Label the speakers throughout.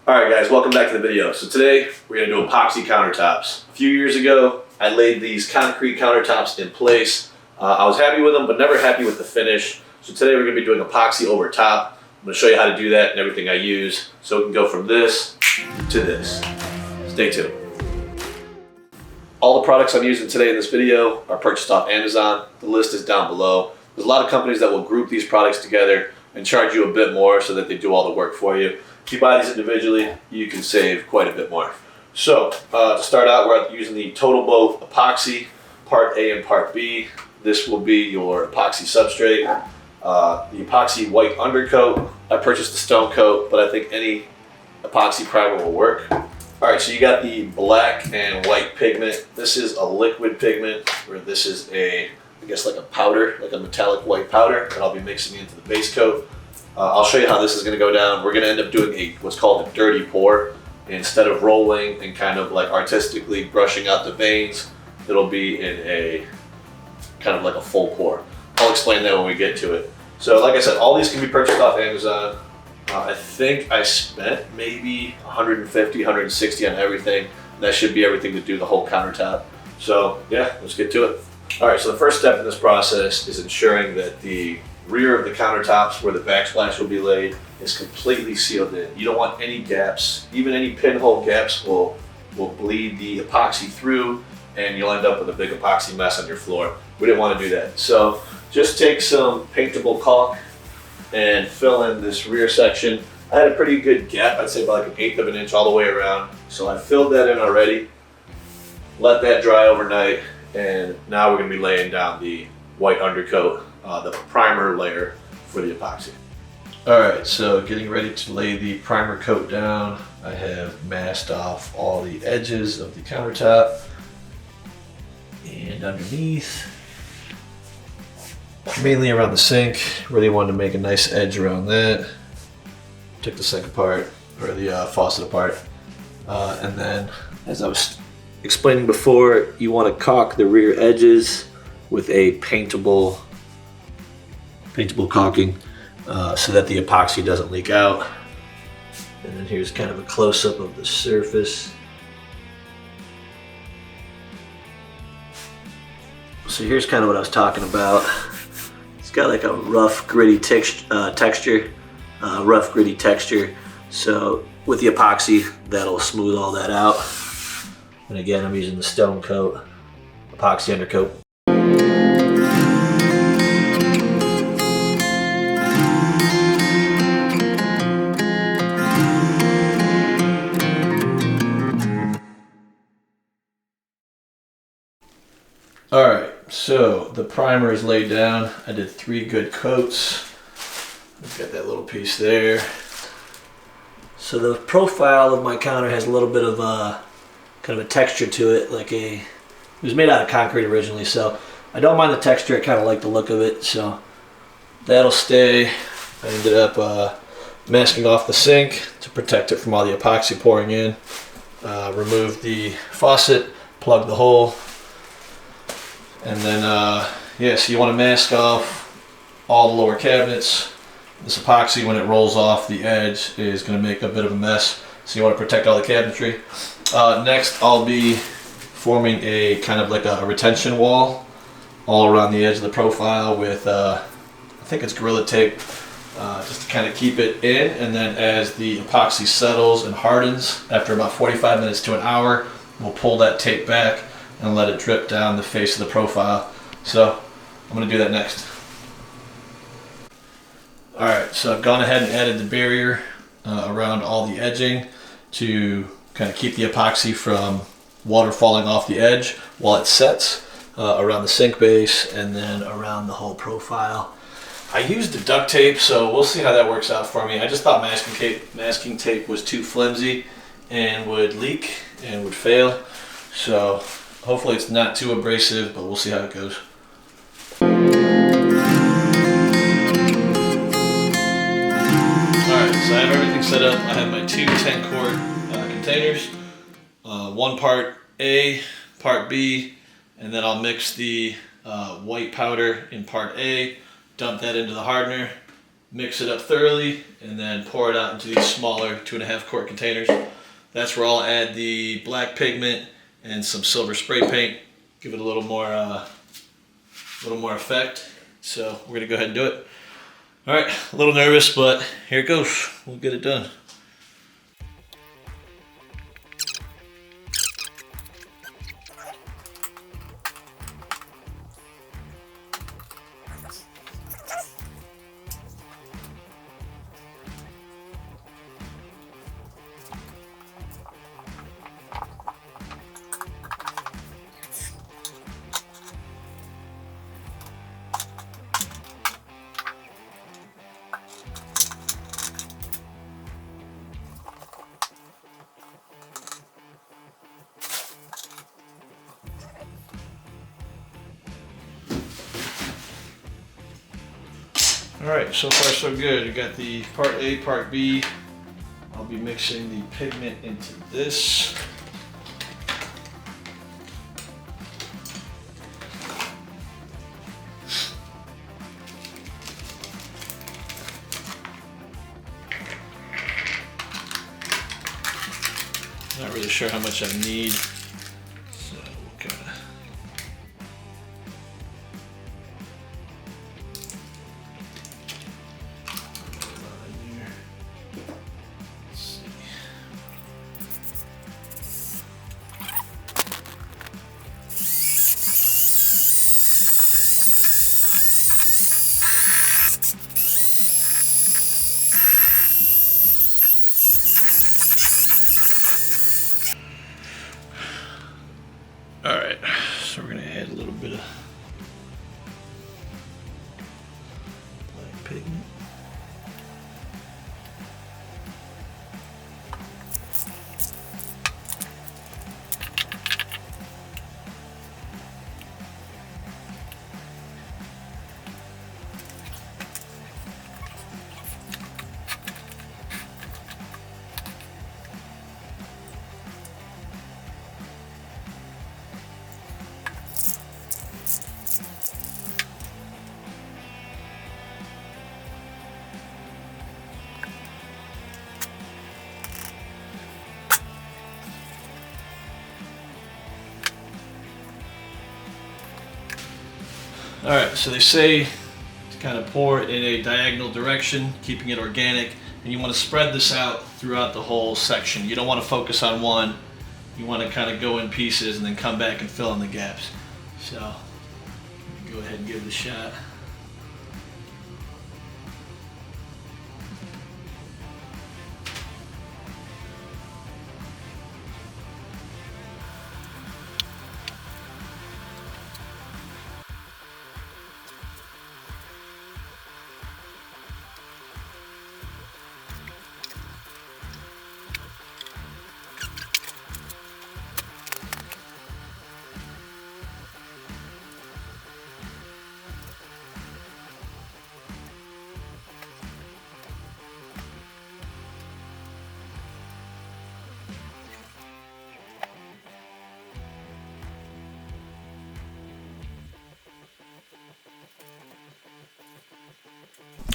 Speaker 1: Alright guys, welcome back to the video. So today we're going to do epoxy countertops. A few years ago I laid these concrete countertops in place. I was happy with them but never happy with the finish. So today we're going to be doing epoxy over top. I'm going to show you how to do that and everything I use so we can go from this to this. Stay tuned. All the products I'm using today in this video are purchased off Amazon. The list is down below. There's a lot of companies that will group these products together and charge you a bit more so that they do all the work for you. If you buy these individually, you can save quite a bit more. So, to start out, we're using the Total Boat Epoxy, Part A and Part B. This will be your epoxy substrate. The epoxy white undercoat. I purchased the stone coat, but I think any epoxy primer will work. Alright, so you got the black and white pigment. This is a liquid pigment, where this is I guess like a powder, like a metallic white powder that I'll be mixing into the base coat. I'll show you how this is going to go down. We're going to end up doing what's called a dirty pour. Instead of rolling and kind of like artistically brushing out the veins, it'll be in a kind of like a full pour. I'll explain that when we get to it. So like I said, all these can be purchased off Amazon. I think I spent maybe $150, $160 on everything. That should be everything to do the whole countertop. So yeah, let's get to it. All right, so the first step in this process is ensuring that the rear of the countertops where the backsplash will be laid is completely sealed in. You don't want any gaps. Even any pinhole gaps will bleed the epoxy through and you'll end up with a big epoxy mess on your floor. We didn't want to do that. So just take some paintable caulk and fill in this rear section. I had a pretty good gap, I'd say about like 1/8 of an inch all the way around. So I filled that in already. Let that dry overnight, and now we're going to be laying down the white undercoat, the primer layer for the epoxy. Alright, so getting ready to lay the primer coat down. I have masked off all the edges of the countertop and underneath. Mainly around the sink. Really wanted to make a nice edge around that. Took the sink apart, or the faucet apart. And then, as I was explaining before, you want to caulk the rear edges with a paintable caulking so that the epoxy doesn't leak out. And then here's kind of a close-up of the surface. So here's kind of what I was talking about. It's got like a rough, gritty texture. So with the epoxy, that'll smooth all that out. And again, I'm using the stone coat, epoxy undercoat. Alright, so the primer is laid down. I did 3 good coats. I've got that little piece there. So the profile of my counter has a little bit of kind of a texture to it, it was made out of concrete originally, so I don't mind the texture. I kind of like the look of it, so that'll stay. I ended up masking off the sink to protect it from all the epoxy pouring in. Removed the faucet, plugged the hole. And then, so you want to mask off all the lower cabinets. This epoxy, when it rolls off the edge, is going to make a bit of a mess. So you want to protect all the cabinetry. Next, I'll be forming a kind of like a retention wall all around the edge of the profile with, I think it's Gorilla Tape, just to kind of keep it in. And then as the epoxy settles and hardens, after about 45 minutes to an hour, we'll pull that tape back and let it drip down the face of the profile. So I'm going to do that next. Alright, so I've gone ahead and added the barrier around all the edging to kind of keep the epoxy from water falling off the edge while it sets around the sink base and then around the whole profile. I used the duct tape, so we'll see how that works out for me. I just thought masking tape was too flimsy and would leak and would fail. So hopefully it's not too abrasive, but we'll see how it goes. Alright, so I have everything set up. I have my 2 10-quart containers. 1 part A, part B, and then I'll mix the white powder in part A, dump that into the hardener, mix it up thoroughly, and then pour it out into these smaller 2.5 quart containers. That's where I'll add the black pigment and some silver spray paint, give it a little more effect. So we're gonna go ahead and do it. All right, a little nervous, but here it goes. We'll get it done. All right, so far so good. You got the part A, part B. I'll be mixing the pigment into this. Not really sure how much I need, so we'll kind of. All right, so we're gonna add a little bit of black pigment. All right, so they say to kind of pour in a diagonal direction, keeping it organic, and you want to spread this out throughout the whole section. You don't want to focus on one. You want to kind of go in pieces and then come back and fill in the gaps. So go ahead and give it a shot.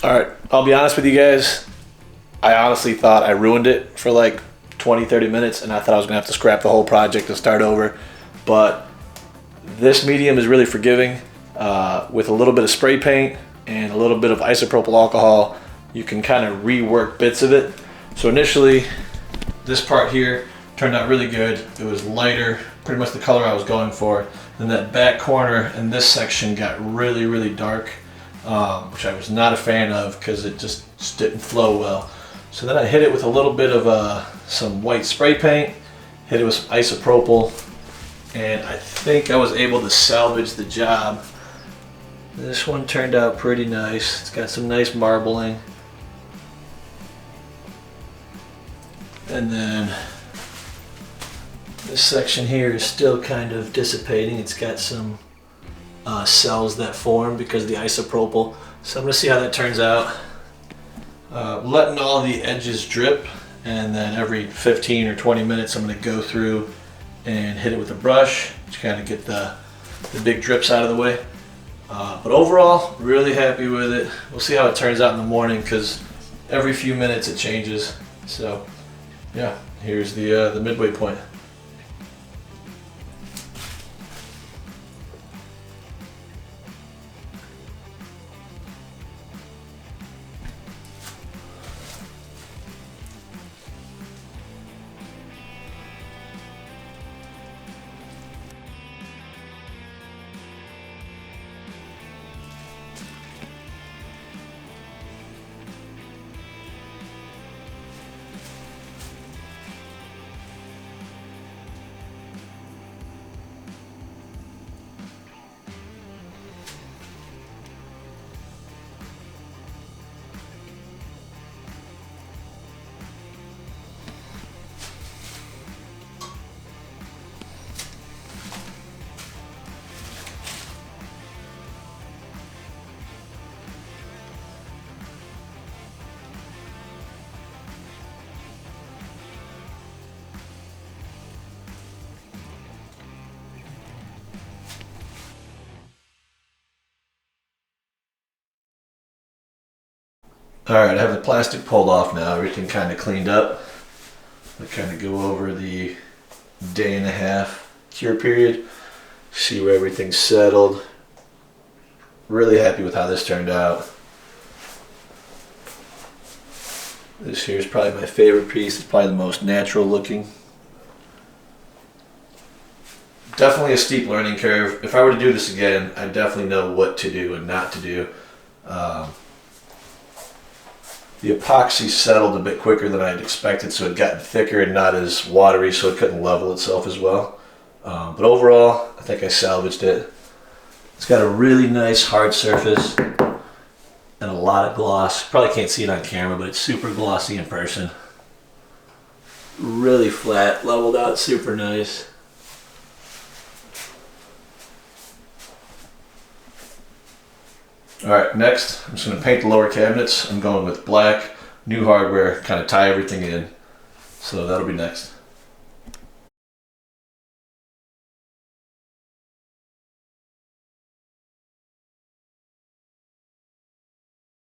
Speaker 1: All right, I'll be honest with you guys. I honestly thought I ruined it for like 20-30 minutes, and I thought I was gonna have to scrap the whole project and start over. But this medium is really forgiving. With a little bit of spray paint and a little bit of isopropyl alcohol, you can kind of rework bits of it. So initially, this part here turned out really good. It was lighter, pretty much the color I was going for. Then that back corner and this section got really, really dark, which I was not a fan of because it just didn't flow well. So then I hit it with a little bit of some white spray paint, hit it with some isopropyl, and I think I was able to salvage the job. This one turned out pretty nice. It's got some nice marbling. And then this section here is still kind of dissipating. It's got some cells that form because of the isopropyl. So I'm gonna see how that turns out. Letting all the edges drip, and then every 15 or 20 minutes I'm gonna go through and hit it with a brush to kind of get the big drips out of the way. But overall, really happy with it. We'll see how it turns out in the morning because every few minutes it changes. So yeah, here's the midway point. Alright, I have the plastic pulled off now, everything kind of cleaned up. I kind of go over the day-and-a-half cure period, see where everything's settled. Really happy with how this turned out. This here is probably my favorite piece, it's probably the most natural looking. Definitely a steep learning curve. If I were to do this again, I definitely know what to do and not to do. The epoxy settled a bit quicker than I'd expected, so it got thicker and not as watery, so it couldn't level itself as well. But overall, I think I salvaged it. It's got a really nice hard surface and a lot of gloss. Probably can't see it on camera, but it's super glossy in person. Really flat, leveled out, super nice. Alright, next I'm just going to paint the lower cabinets. I'm going with black, new hardware, kind of tie everything in. So that'll be next.